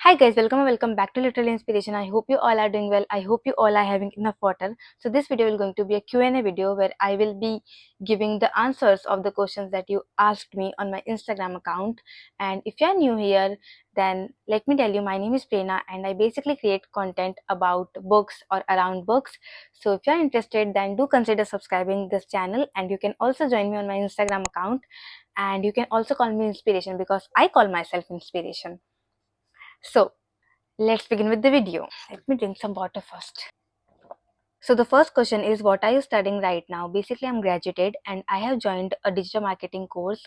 Hi guys, welcome back to Literally Inspiration. I hope you all are doing well. I hope you all are having enough water. So this video is going to be a Q&A video where I will be giving the answers of the questions that you asked me on my Instagram account. And if you are new here, then let me tell you, my name is Prerna and I basically create content about books or around books. So if you are interested, then do consider subscribing this channel, and you can also join me on my Instagram account, and you can also call me Inspiration because I call myself Inspiration. So let's begin with the video. Let me drink some water first. So the first question is, what are you studying right now? Basically, I'm graduated and I have joined a digital marketing course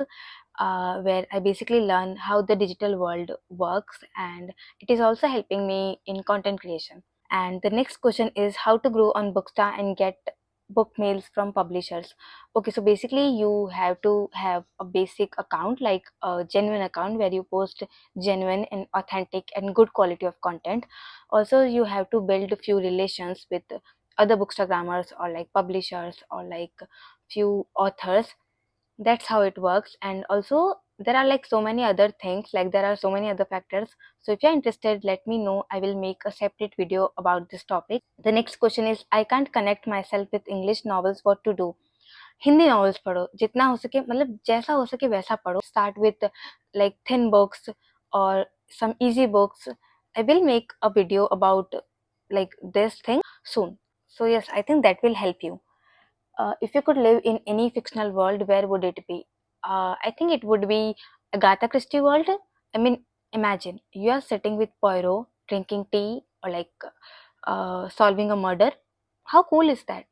where I basically learn how the digital world works, and it is also helping me in content creation. And the next question is, how to grow on Booksta and get book mails from publishers. Okay, so basically you have to have a basic account, like a genuine account where you post genuine and authentic and good quality of content. Also, you have to build a few relations with other bookstagrammers or like publishers or like few authors. That's how it works. And also there are like so many other things, like there are so many other factors. So if you're interested, let me know. I will make a separate video about this topic. The next question is, I can't connect myself with English novels, what to do? Hindi novels पढ़ो, जितना हो सके, मतलब जैसा हो सके वैसा पढ़ो. Start with like thin books or some easy books. I will make a video about like this thing soon. So yes, I think that will help you. If you could live in any fictional world, where would it be? I think it would be Agatha Christie world. I mean, imagine you are sitting with Poirot, drinking tea, or like solving a murder. How cool is that?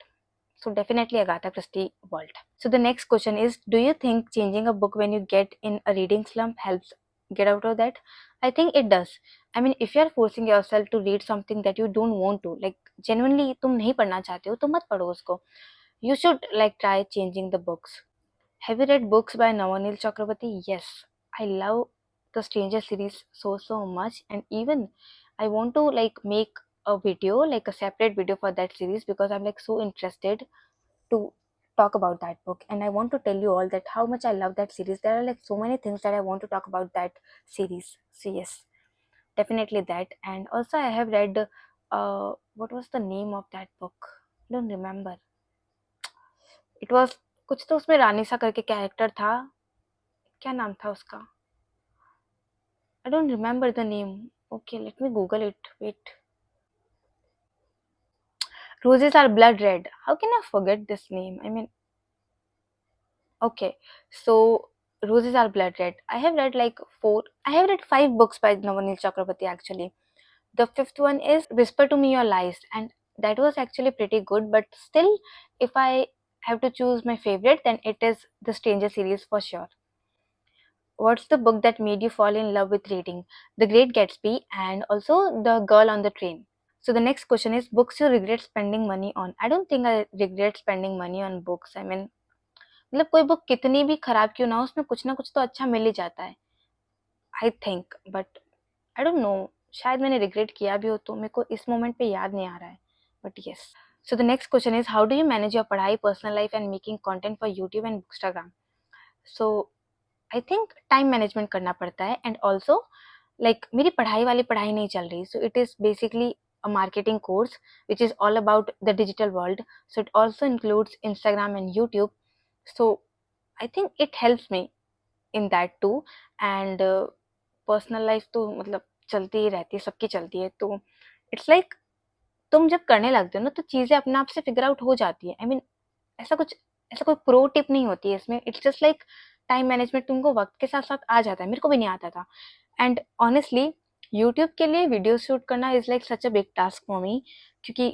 So definitely Agatha Christie world. So the next question is, do you think changing a book when you get in a reading slump helps get out of that? I think it does. I mean, if you are forcing yourself to read something that you don't want to, like genuinely तुम नहीं पढ़ना चाहते हो, तो मत पढ़ो उसको. You should like try changing the books. Have you read books by Navanil Chakrabarti? Yes, I love the Stranger series so much, and even I want to like make a video, like a separate video for that series, because I'm like so interested to talk about that book, and I want to tell you all that how much I love that series. There are like so many things that I want to talk about that series. So yes, definitely that. And also I have read what was the name of that book? I don't remember. It was कुछ, तो उसमें रानीसा करके character था. क्या नाम था उसका? I don't remember the name. Okay, let me Google it. Wait. Roses are blood red. How can I forget this name? I mean, okay. So Roses are blood red. I have read like four. I have read five books by Navanil Chakrabarti actually. The fifth one is Whisper to Me Your Lies, and that was actually pretty good. But still, if I have to choose my favorite, then it is the Stranger series for sure. What's the book that made you fall in love with reading? The Great Gatsby and also The Girl on the Train. So the next question is, books you regret spending money on. I don't think I regret spending money on books. I mean, मतलब कोई book कितनी भी खराब क्यों ना हो, उसमें कुछ ना कुछ तो अच्छा मिल ही जाता है. I think, but I don't know. शायद मैंने रिग्रेट किया भी हो, तो मेरे को इस मोमेंट पे याद नहीं आ रहा है. But yes. So the next question is, how do you manage your पढ़ाई, personal life and making content for YouTube and Instagram? So I think time management करना पड़ता है. एंड ऑल्सो लाइक मेरी पढ़ाई वाली पढ़ाई नहीं चल रही. So it is basically a marketing course which is all about the digital world. So it also includes Instagram and YouTube. So I think it helps me in that too. And personal life तो मतलब चलती ही रहती है, सबकी चलती है. तो it's like तुम जब करने लगते हो ना, तो चीज़ें अपने आप से फिगर आउट हो जाती है. आई मीन, ऐसा कुछ, ऐसा कोई प्रो टिप नहीं होती है इसमें. It's just like time management तुमको वक्त के साथ साथ आ जाता है. मेरे को भी नहीं आता था. एंड ऑनेस्टली यूट्यूब के लिए वीडियो शूट करना is like such a big task for me, क्योंकि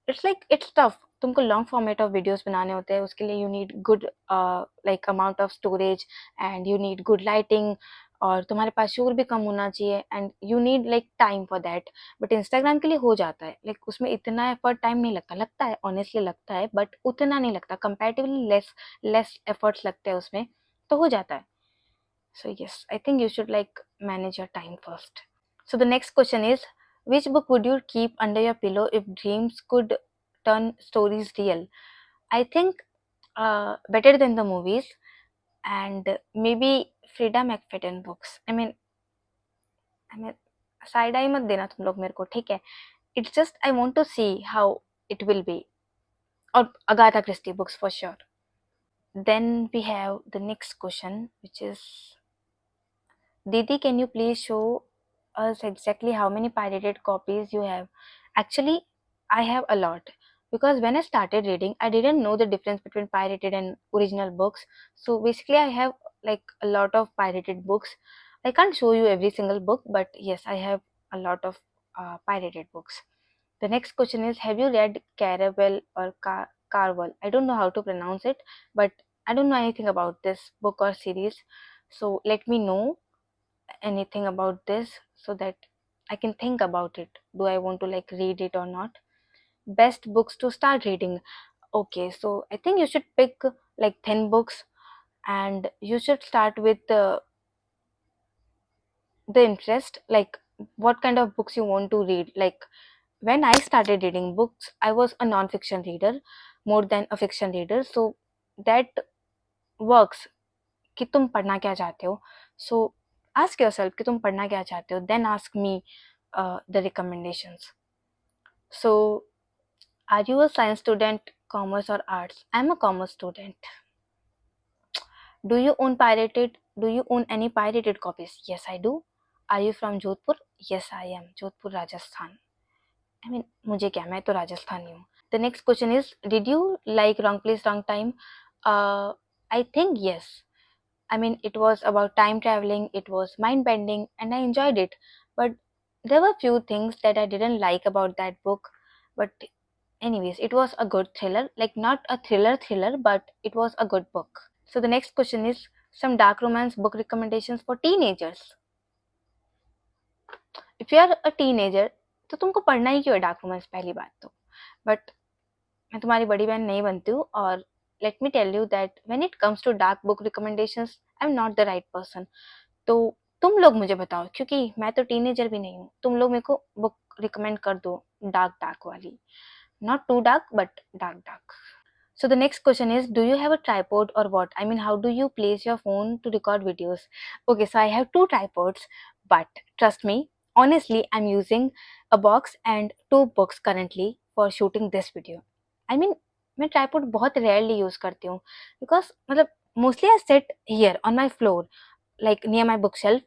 इट्स लाइक इट्स टफ. तुमको लॉन्ग फॉर्मेट ऑफ वीडियोस बनाने होते हैं. उसके लिए you need good like amount of storage, and you need good lighting, और तुम्हारे पास शोर भी कम होना चाहिए, and you need like time for that. But Instagram के लिए हो जाता है. लाइक उसमें इतना एफर्ट टाइम नहीं लगता. लगता है, ऑनेस्टली लगता है, बट उतना नहीं लगता. कंपैरेटिवली लेस लेस एफर्ट्स लगते हैं उसमें, तो हो जाता है. So yes, I think you should like manage your time first. So the next question is, which book would you keep under your pillow if dreams could turn stories real? I think Better Than the Movies, and maybe Frida McFadden books. I mean, side eye मत देना तुम लोग मेरे को, ठीक है? It's just I want to see how it will be. और Agatha Christie books for sure. Then we have the next question, which is, Didi, can you please show us exactly how many pirated copies you have? Actually, I have a lot, because when I started reading, I didn't know the difference between pirated and original books. So basically, I have like a lot of pirated books. I can't show you every single book, but yes, I have a lot of pirated books. The next question is, have you read Caravel or Carvel? I don't know how to pronounce it, but I don't know anything about this book or series. So let me know anything about this so that I can think about it. Do I want to like read it or not? Best books to start reading. Okay, so I think you should pick like 10 books, and you should start with the interest, like what kind of books you want to read. Like when I started reading books, I was a non-fiction reader more than a fiction reader. So that works कि तुम पढ़ना क्या चाहते हो. So ask yourself कि तुम पढ़ना क्या चाहते हो. Then ask me the recommendations. So are you a science student, commerce or arts? I'm a commerce student. Do you own pirated? Do you own any pirated copies? Yes, I do. Are you from Jodhpur? Yes, I am. Jodhpur, Rajasthan. I mean, मुझे क्या, मैं तो राजस्थानी हूँ. The next question is, did you like Wrong Place, Wrong Time? I think yes. I mean, it was about time traveling, it was mind bending, and I enjoyed it. But there were few things that I didn't like about that book. But anyways, it was a good thriller. Like not a thriller, but it was a good book. So the next question is, some dark romance book recommendations for teenagers. If you are a teenager, तो तुमको पढ़ना ही क्यों है dark romance, पहली बात तो. But मैं तुम्हारी बड़ी बहन नहीं बनती हूँ, और let me tell you that when it comes to dark book recommendations, I am not the right person. तो तुम लोग मुझे बताओ, क्योंकि मैं तो टीनेजर भी नहीं हूँ. तुम लोग मेरे को बुक रिकमेंड कर दो डार्क डार्क वाली, not too dark but dark dark. So the next question is, do you have a tripod or what? I mean, how do you place your phone to record videos? Okay, so I have two tripods, but trust me, honestly, I'm using a box and two books currently for shooting this video. I mean, मैं tripod बहुत rarely use करती हूँ, because मतलब mostly I sit here on my floor, like near my bookshelf.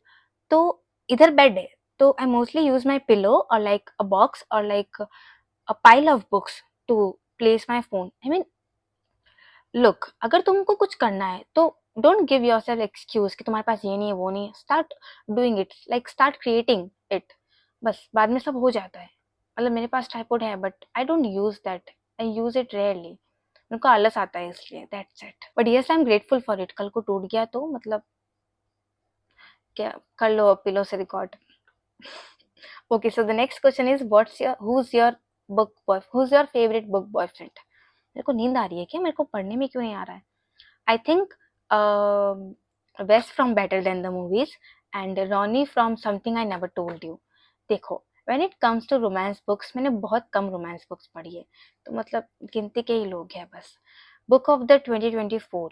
तो इधर bed है, तो I mostly use my pillow or like a box or like a pile of books to place my phone. I mean, look, अगर तुमको कुछ करना है तो डोंट गिव योरसेल्फ एक्सक्यूज कि तुम्हारे पास ये नहीं है वो नहीं है. Start doing it, like start creating it. बस बाद में सब हो जाता है. मतलब मेरे पास ट्राइपॉड है, but I don't use that. I use it rarely. मेरे को आलस आता है इसलिए, that's it. But yes, I am grateful for it. कल को टूट गया तो मतलब क्या कर लो, पिलो से record. Okay, so the next question is, what's your who is your favourite book boyfriend? मेरे को नींद आ रही है क्या? मेरे को पढ़ने में क्यों नहीं आ रहा है? I think Wes from Better Than the Movies and Ronnie from Something I Never Told You. देखो, when it comes to romance books, मैंने बहुत कम romance books पढ़ी है, तो मतलब गिनती के ही लोग हैं बस. Book of the 2024.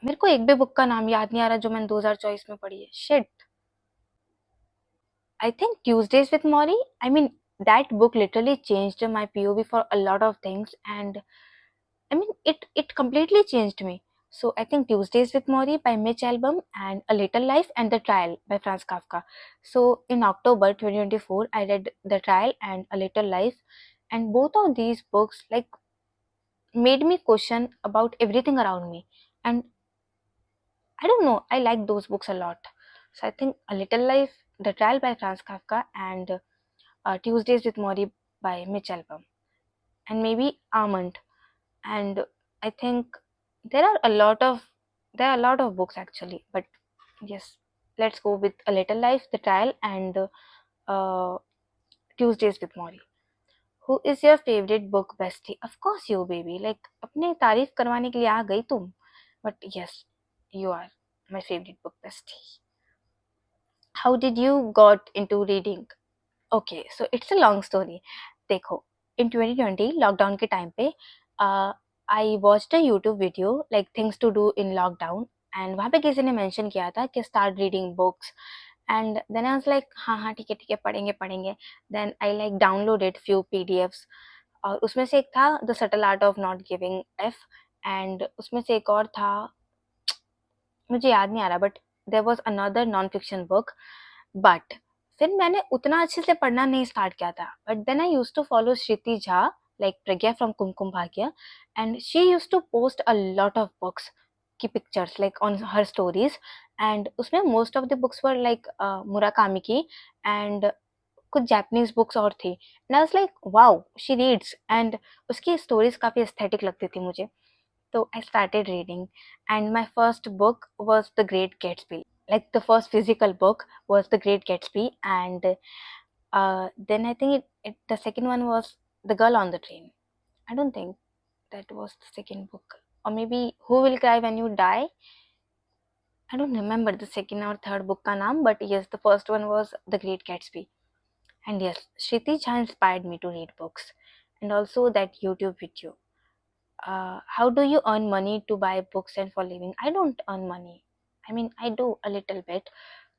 मेरे को एक भी बुक का नाम याद नहीं आ रहा जो मैंने 2024 में पढ़ी है. Shit. I think Tuesdays with Morrie. I mean, that book literally changed my POV for a lot of things, and I mean, it completely changed me. So I think Tuesdays with Morrie by Mitch Albom and A Little Life and The Trial by Franz Kafka. So in October 2024, I read The Trial and A Little Life, and both of these books like made me question about everything around me. And I don't know, I like those books a lot. So I think A Little Life, The Trial by Franz Kafka, and Tuesdays with Morrie by Mitch Albom, and maybe Almond. And I think there are a lot of books actually, but yes, let's go with A Little Life, The Trial, and uh, Tuesdays with Morrie. Who is your favorite book bestie? Of course you, baby. Like अपने तारीफ करवाने के लिए आ गई तुम, but yes, you are my favorite book bestie. How did you got into reading? Okay, so it's a long story. देखो, in 2020 lockdown के time पे I watched a YouTube video like things to do in lockdown, and वहाँ पे किसी ने mention किया था कि start reading books, and then I was like हाँ हाँ ठीक है पढ़ेंगे पढ़ेंगे. Then I like downloaded few PDFs, और उसमें से एक था the subtle art of not giving F, and उसमें से एक और था, मुझे याद नहीं आ रहा, but there was another non fiction book. But फिर मैंने उतना अच्छे से पढ़ना नहीं स्टार्ट किया था. But then I used to follow Shruti Jha, like Pragya from Kumkum Bhagya, and she used to post a lot of books की pictures like on her stories. And उसमें most of the books were like Murakami की, and कुछ Japanese books और थी. And I was like wow she reads, and उसकी stories काफी aesthetic लगती थी मुझे. So I started reading, and my first book was The Great Gatsby. Like the first physical book was The Great Gatsby, and then I think the second one was The Girl on the Train. I don't think that was the second book, or maybe Who Will Cry When You Die. I don't remember the second or third book ka naam, but yes, the first one was The Great Gatsby. And yes, Shriti Jha inspired me to read books, and also that YouTube video. How do you earn money to buy books and for living? I don't earn money. I mean, I do a little bit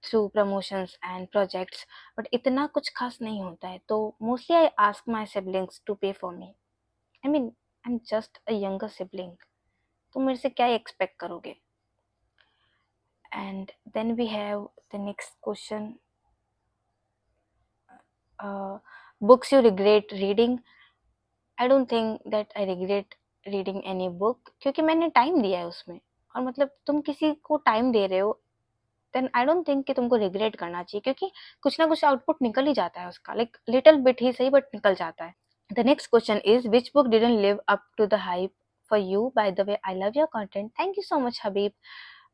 through promotions and projects, but इतना कुछ खास नहीं होता है. तो mostly I ask my siblings to pay for me. I mean, I'm just a younger sibling. तो मेरे से क्या expect करोगे? And then we have the next question. Books you regret reading? I don't think that I regret reading any book, क्योंकि मैंने time दिया है उसमें. और मतलब तुम किसी को टाइम दे रहे हो, देन आई डोंट थिंक कि तुमको रिग्रेट करना चाहिए, क्योंकि कुछ ना कुछ आउटपुट निकल ही जाता है उसका, लाइक लिटिल बिट ही सही, बट निकल जाता है. The next question is which book didn't live up to the hype for you? By the way I love your content. Thank you so much Habib.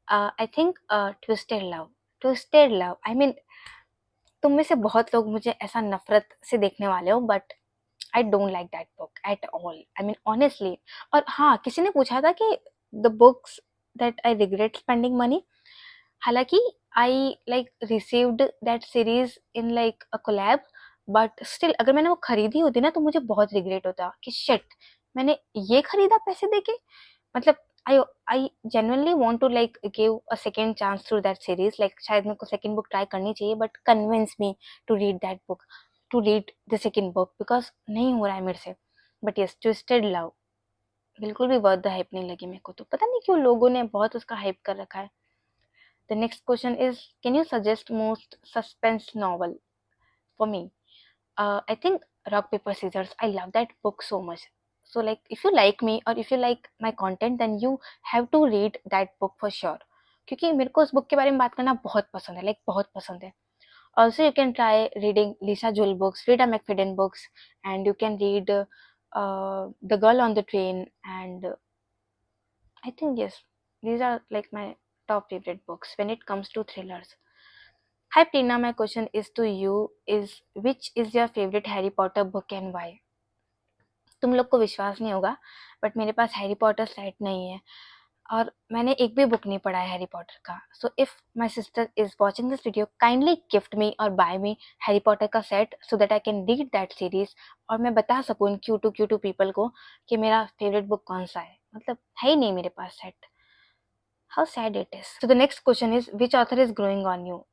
I think twisted love. Twisted love, I mean तुम में से बहुत लोग मुझे ऐसा नफरत से देखने वाले हो, but I don't like that book at all. I mean honestly. और हाँ, किसी ने पूछा था कि the books that I regret spending money. हालांकि I like received that series in like a collab, but still अगर मैंने वो खरीदी होती ना तो मुझे बहुत रिग्रेट होता कि शिट, मैंने ये खरीदा पैसे देके. मतलब I genuinely want to like give a second chance through that series. Like शायद मेरे को सेकेंड बुक ट्राई करनी चाहिए, but convince me to read that book, to read the second book, because नहीं हो रहा है मेरे से. बट यस, ट्विस्टेड लव बिल्कुल भी वर्थ द हाइप नहीं लगी मेरे को. तो पता नहीं क्यों लोगों ने बहुत उसका हाइप कर रखा है. The next question is, can you suggest most suspense novel for me? I think Rock Paper Scissors. I love that book so much. So like, if you like me or if you like my content, then you have to read that book for sure. क्योंकि मेरे को उस book के बारे में बात करना बहुत पसंद है, लाइक बहुत पसंद है. Also, you can try reading Lisa Joel books, Frida McFadden books, and you can read The Girl on the Train, and I think yes, these are like my top favorite books when it comes to thrillers. Hi Prina, my question is to you is which is your favorite Harry Potter book and why? तुम लोग को विश्वास नहीं होगा, but मेरे पास Harry Potter set नहीं है, और मैंने एक भी बुक नहीं पढ़ा है हैरी पॉटर का. So if my sister is watching this video, kindly gift me और बाय मी हैरी पॉटर का set so that I can read that series, और मैं बता सकूँ इन क्यू टू पीपल को कि मेरा फेवरेट बुक कौन सा है. मतलब है ही नहीं मेरे पास set. How sad it is. So the next question is which author is growing on you?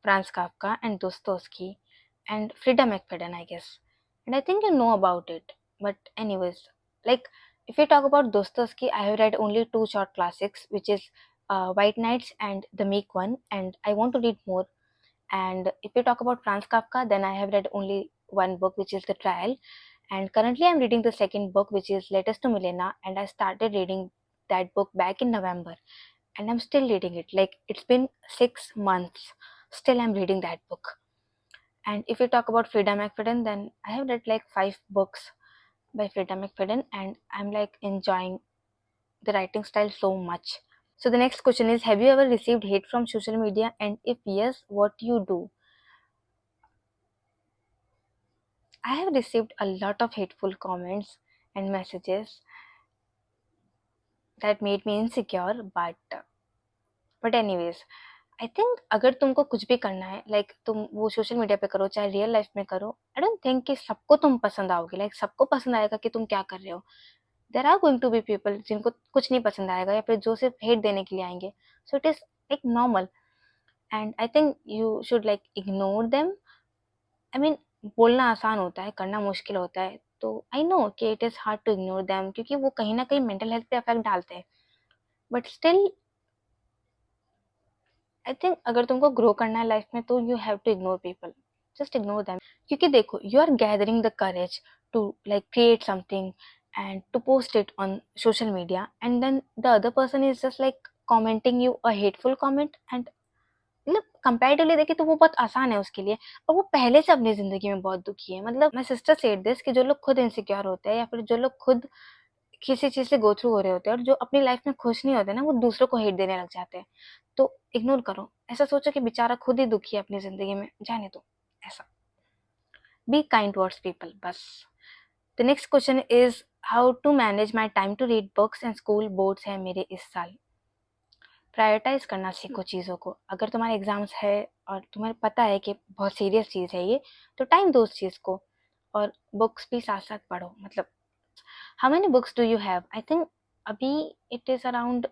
Franz Kafka and Dostoevsky and Frida McFadden, I guess. And I think you know about it. But anyways, like if we talk about Dostoevsky, I have read only two short classics, which is White Nights and The Meek One, and I want to read more. And if we talk about Franz Kafka, then I have read only one book, which is The Trial. And currently I'm reading the second book, which is Letters to Milena, and I started reading that book back in November. And I'm still reading it. Like it's been 6 months. Still I'm reading that book. And if you talk about Frida McFadden, then I have read like 5 books by Frida McFadden, and I'm like enjoying the writing style so much. So the next question is, have you ever received hate from social media, and if yes, what do you do? I have received a lot of hateful comments and messages that made me insecure, but anyways, I think अगर तुमको कुछ भी करना है, like तुम वो social media पे करो चाहे रियल लाइफ में करो, आई डोंट थिंक कि सबको तुम पसंद आओगे, लाइक सबको पसंद आएगा कि तुम क्या कर रहे हो. There are going to be people जिनको कुछ नहीं पसंद आएगा या फिर जो सिर्फ हेट देने के लिए आएंगे. So it is like normal and I think you should like ignore them. I mean बोलना आसान होता है, करना मुश्किल होता है. तो आई नो कि it is hard to ignore them क्योंकि वो कहीं ना कहीं मेंटल हेल्थ पे इफेक्ट डालते हैं. बट स्टिल आई थिंक अगर तुमको ग्रो करना है लाइफ में तो you have to ignore people. Just ignore them. क्योंकि देखो you are gathering the courage to like create something and to post it on social media and then the other person is just like commenting you a hateful comment and मतलब comparatively देखे तो वो बहुत आसान है उसके लिए. और वो पहले से अपनी जिंदगी में बहुत दुखी है. मतलब माय सिस्टर सेड दिस कि जो लोग खुद इनसिक्योर होते हैं या फिर जो लोग खुद किसी चीज से गो थ्रू हो रहे होते हैं और जो अपनी लाइफ में खुश नहीं होते ना वो दूसरों को हेट देने लग जाते हैं. तो इग्नोर करो. ऐसा सोचो कि बेचारा खुद ही दुखी है अपनी जिंदगी में, जाने दो. ऐसा बी काइंड टुवर्ड्स पीपल बस. The next question is how to manage my time to read books and school boards है मेरे इस साल. प्रायोरिटाइज करना सीखो चीज़ों को. अगर तुम्हारे एग्जाम्स है और तुम्हें पता है कि बहुत सीरियस चीज़ है ये, तो टाइम दो उस चीज़ को और बुक्स भी साथ साथ पढ़ो. मतलब how many books do you have? I think अभी इट इज़ अराउंड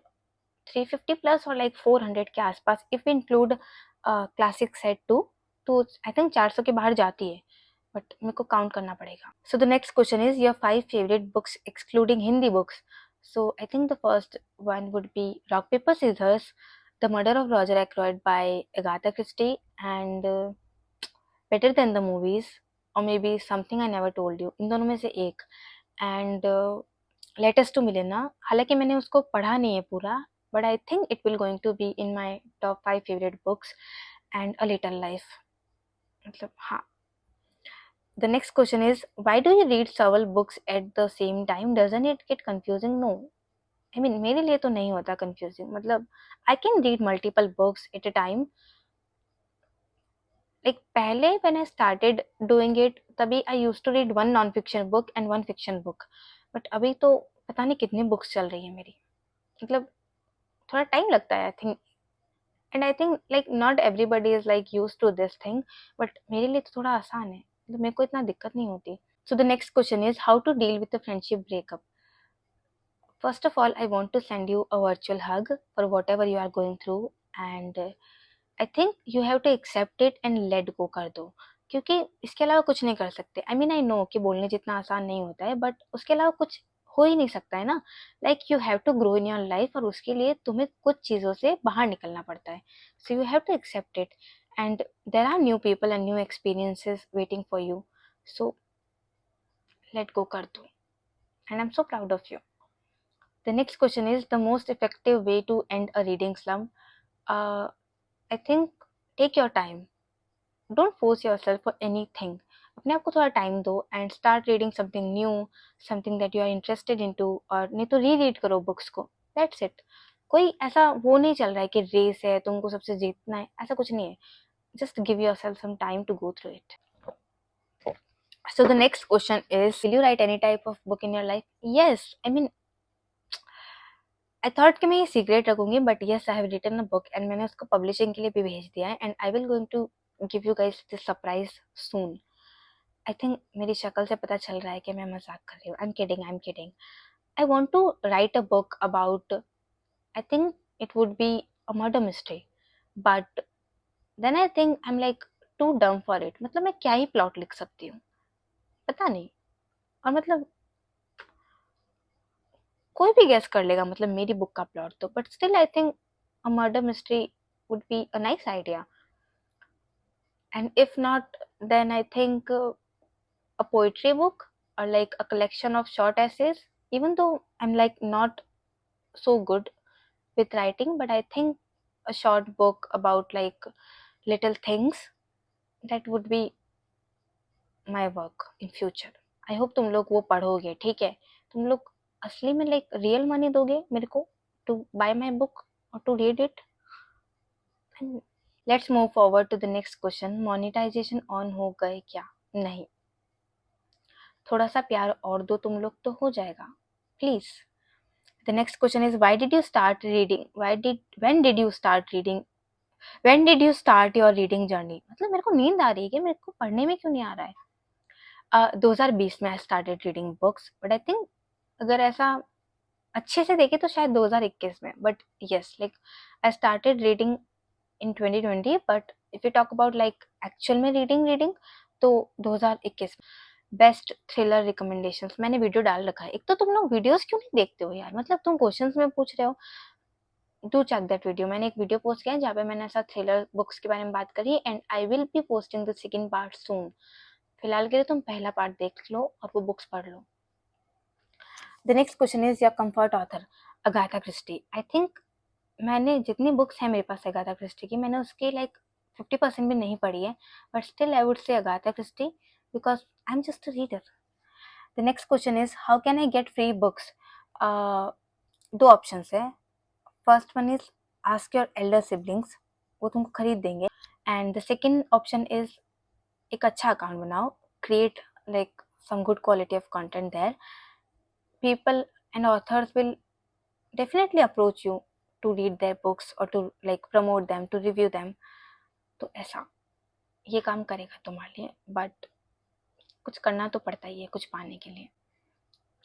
350 प्लस और लाइक 400 के आसपास if include classic set too. तो आई थिंक 400 के बाहर जाती है बट मेरे को काउंट करना पड़ेगा. सो the next question is your 5 favourite books excluding Hindi books. So I think the first one would be Rock Paper Scissors, The Murder of Roger Ackroyd by Agatha Christie, and Better Than the Movies, or maybe Something I Never Told You. इन दोनों में से एक. And Letters to Milena. हालांकि मैंने उसको पढ़ा नहीं है पूरा, but I think it will going to be in my top 5 favorite books. And A Little Life. मतलब हाँ. The next question is, why do you read several books at the same time? Doesn't it get confusing? No. I mean, मेरे लिए तो नहीं होता confusing. मतलब I can read multiple books at a time. Like पहले when I started doing it, तभी I used to read one non-fiction book and one fiction book. But अभी तो पता नहीं कितनी books चल रही है मेरी. मतलब थोड़ा time लगता है I think. And I think like not everybody is like used to this thing. But मेरे लिए तो थोड़ा आसान है. मतलब मेरे को इतना दिक्कत नहीं होती. So the next question is how to deal with a friendship breakup. First of all, I want to send you a virtual hug for whatever you are going through, and I think you have to accept it and let go कर दो. क्योंकि इसके अलावा कुछ नहीं कर सकते. I mean I know कि बोलने जितना आसान नहीं होता है, but उसके अलावा कुछ हो ही नहीं सकता है ना. Like you have to grow in your life और उसके लिए तुम्हें कुछ चीज़ों से बाहर निकलना पड़ता है. So you have to accept it, and there are new people and new experiences waiting for you. So let go कर दो. And I'm so proud of you. The next question is the most effective way to end a reading slump. I think take your time. Don't force yourself for anything. अपने आप को थोड़ा time दो and start reading something new, something that you are interested into, और नहीं तो read करो books को. That's it. कोई ऐसा वो नहीं चल रहा है कि रेस है तुमको सबसे जीतना है, ऐसा कुछ नहीं है. Just give yourself some time to go through it. So the next question is, will you write any type of book in your life? Yes, I mean I thought कि मैं ये सीक्रेट रखूंगी but yes I have written a book and मैंने उसको publishing के लिए भी भेज दिया है and I will going to give you guys this surprise soon. I think मेरी शक्ल से पता चल रहा है कि मैं मजाक कर रही हूँ. I am kidding. I want to write a book about, I think it would be a murder mystery but then I think I am like too dumb for it. मतलब मैं क्या ही प्लॉट लिख सकती हूँ पता नहीं. और मतलब कोई भी गेस कर लेगा मतलब मेरी बुक का प्लॉट तो. But still I think a murder mystery would be a nice idea. And if not, then I think a poetry book or like a collection of short essays. Even though I'm like not so good with writing, but I think a short book about like little things, that would be my work in future. I hope तुम लोग वो पढ़ोगे. ठीक है, तुम लोग असली में like real money दोगे मेरे को to buy my book or to read it. And let's move forward to the next question. Monetization on हो गए क्या? नहीं. थोड़ा सा प्यार और दो तुम लोग तो हो जाएगा please. The next question is, why did you start reading? When did you start reading? When did you start your reading journey? मतलब मेरे को नींद आ रही है कि मेरे को पढ़ने में क्यों नहीं आ रहा है. 2020 में I started reading books, but I think अगर ऐसा अच्छे से देखे तो शायद 2021 में, but yes like I started reading in 2020, but if you talk about like actual में रीडिंग तो 2021 में। बेस्ट थ्रिलर रिकमेंडेशंस मैंने वीडियो डाल रखा है। एक तो तुम लोग वीडियोस क्यों नहीं देखते हो यार, मतलब तुम क्वेश्चंस में पूछ रहे हो, डू चेक दैट वीडियो। मैंने एक वीडियो पोस्ट किया है जहाँ पे मैंने ऐसा थ्रिलर बुक्स के बारे में बात करी, and I will be posting the second part soon. फिलहाल के लिए तुम पहला पार्ट देख लो और वो बुक्स पढ़ लो। The next question is your comfort author. Agatha Christie. I think मैंने जितनी बुक्स हैं मेरे पास अगाथा क्रिस्टी की, मैंने उसकी लाइक 50% भी नहीं पढ़ी है, but still I would say Agatha Christie because I am just a reader. The next question is how can I get free books. दो ऑप्शन है। First one is ask your elder siblings, वो तुमको खरीद देंगे। And the second option is एक अच्छा account बनाओ, create like some good quality of content there. People and authors will definitely approach you to read their books or to like promote them, to review them. तो ऐसा ये काम करेगा तुम्हारे लिए, बट कुछ करना तो पड़ता ही है कुछ पाने के लिए।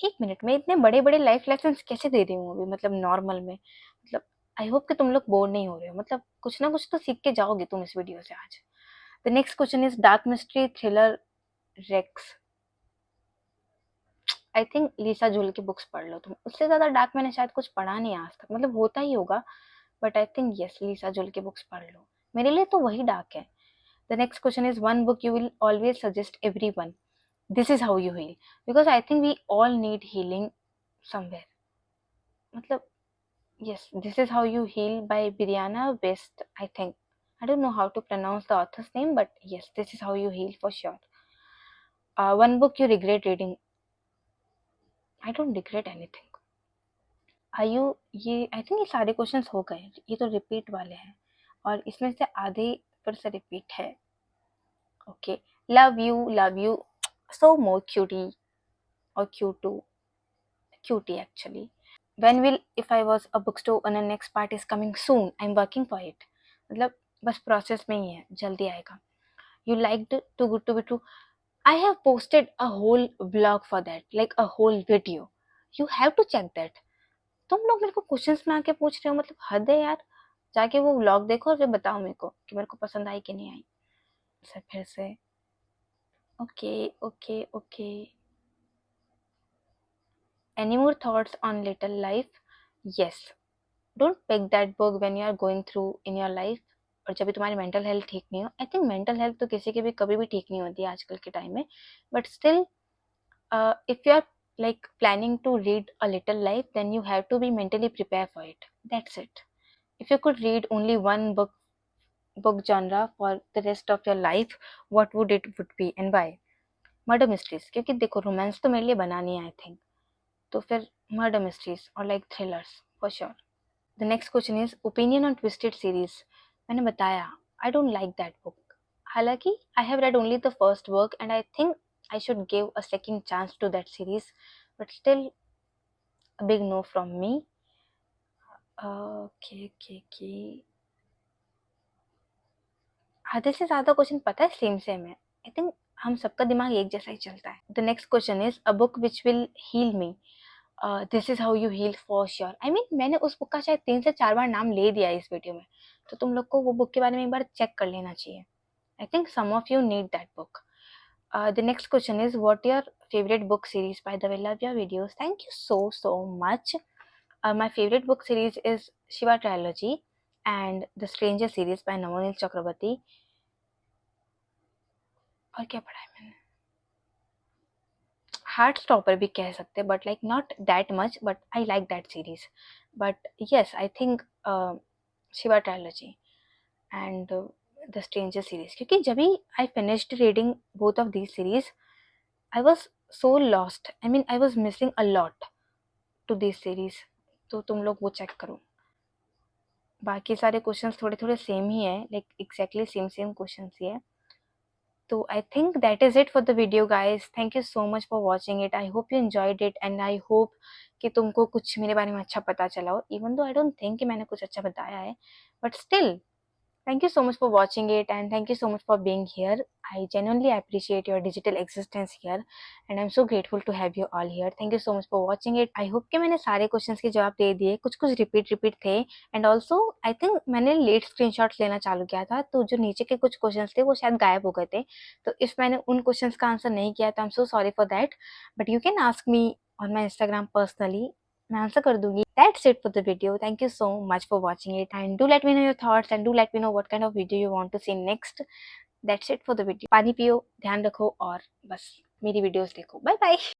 एक मिनट में इतने बड़े बड़े लाइफ लेसन कैसे दे रही हूँ अभी, मतलब नॉर्मल में, मतलब आई होप कि तुम लोग बोर नहीं हो रहे हो, मतलब कुछ ना कुछ तो सीख के जाओगे तुम इस वीडियो से आज। The next question is dark mystery thriller recs. I think Lisa Jewell की बुक्स पढ़ लो तुम, उससे ज़्यादा डार्क मैंने शायद कुछ पढ़ा नहीं आज तक, मतलब होता ही होगा, but I think yes Lisa Jewell की बुक्स पढ़ लो, मेरे लिए तो वही डार्क है। The next question is one book you will always suggest everyone. This is how you heal, because I think we all need healing somewhere. मतलब yes, this is how you heal by Brianna Wiest, I think I don't know how to pronounce the author's name, but yes, this is how you heal for sure. One book you regret reading. I don't regret anything. आयु, ये I think ये सारे questions हो गए, ये तो repeat वाले हैं और इसमें से आधे फिर से रिपीट है। Okay, love you so more cutie और क्यूटू cutie actually. When will if I was a bookstore and the next part is coming soon, I'm working for it. मतलब बस प्रोसेस में ही है, जल्दी आएगा। You liked Too Good to Be True. I have posted a whole vlog for that, like a whole video. You have to check that. तुम लोग मेरे को क्वेश्चंस में आके पूछ रहे हो, मतलब हद है यार। जाके वो व्लॉग देखो और फिर बताओ मेरे को कि मेरे को पसंद आई कि नहीं आई। सर फिर से okay okay okay. Any more thoughts on Little Life? Yes. Don't pick that book when you are going through in your life, और जब भी तुम्हारी मेंटल हेल्थ ठीक नहीं हो। आई थिंक मेंटल हेल्थ तो किसी की भी कभी भी ठीक नहीं होती है आजकल के टाइम में, but still if you are like planning to read a little life, then you have to be mentally prepared for it. That's it. If you could read only one book genre for the rest of your life, what would it would be and why? Murder mysteries, क्योंकि देखो romance तो मेरे लिए बनानी है आई think, तो फिर murder mysteries और like thrillers for sure. The next question is opinion on twisted series. मैंने बताया I don't like that book, हालांकि I have read only the first work and I think I should give a second chance to that series, but still a big no from me. Okay, आधे से ज़्यादा question पता है same same है। I think हम सबका दिमाग एक जैसा ही चलता है। The next question is a book which will heal me. This is how you heal for sure. I mean मैंने उस बुक का शायद 3 से 4 बार नाम ले दिया है इस वीडियो में, तो तुम लोग को वो बुक के बारे में एक बार चेक कर लेना चाहिए। I think some of you need that book. The next question is what your favourite book series. By the way love your videos, thank you so much. My favorite book series is Shiva Trilogy and The Stranger series by Namonil Chakrabarty. और क्या पढ़ा है मैंने, heart stopper भी कह सकते, but like not that much, but I like that series. But yes I think Shiva trilogy and the stranger series, क्योंकि जब भी I finished reading both of these series I was so lost, I mean I was missing a lot to this series, तो तुम लोग वो check करो। बाकी सारे क्वेश्चंस थोड़े थोड़े सेम ही है, लाइक एग्जैक्टली सेम क्वेश्चंस ही है। So I think that is it for the video guys. Thank you so much for watching it. I hope you enjoyed it and I hope कि तुमको कुछ मेरे बारे में अच्छा पता चला हो, even though I don't think कि मैंने कुछ अच्छा बताया है, but still Thank you so much for watching it, and thank you so much for being here. I genuinely appreciate your digital existence here, and I'm so grateful to have you all here. Thank you so much for watching it. I hope कि मैंने सारे questions के जवाब दे दिए, कुछ कुछ repeat थे, and also I think मैंने लेट स्क्रीनशॉट्स लेना चालू किया था, तो जो नीचे के कुछ क्वेश्चंस थे वो शायद गायब हो गए थे. तो इफ मैंने उन क्वेश्चंस का आंसर नहीं किया तो I am so sorry for that, but you can ask me on my Instagram personally. मैं आंसर कर दूंगी. That's it for the video. Thank you so much for watching it, and do let me know your thoughts, and do let me know what kind of video you want to see next. That's it for the video. पानी पियो, ध्यान रखो और बस मेरी videos देखो. Bye bye.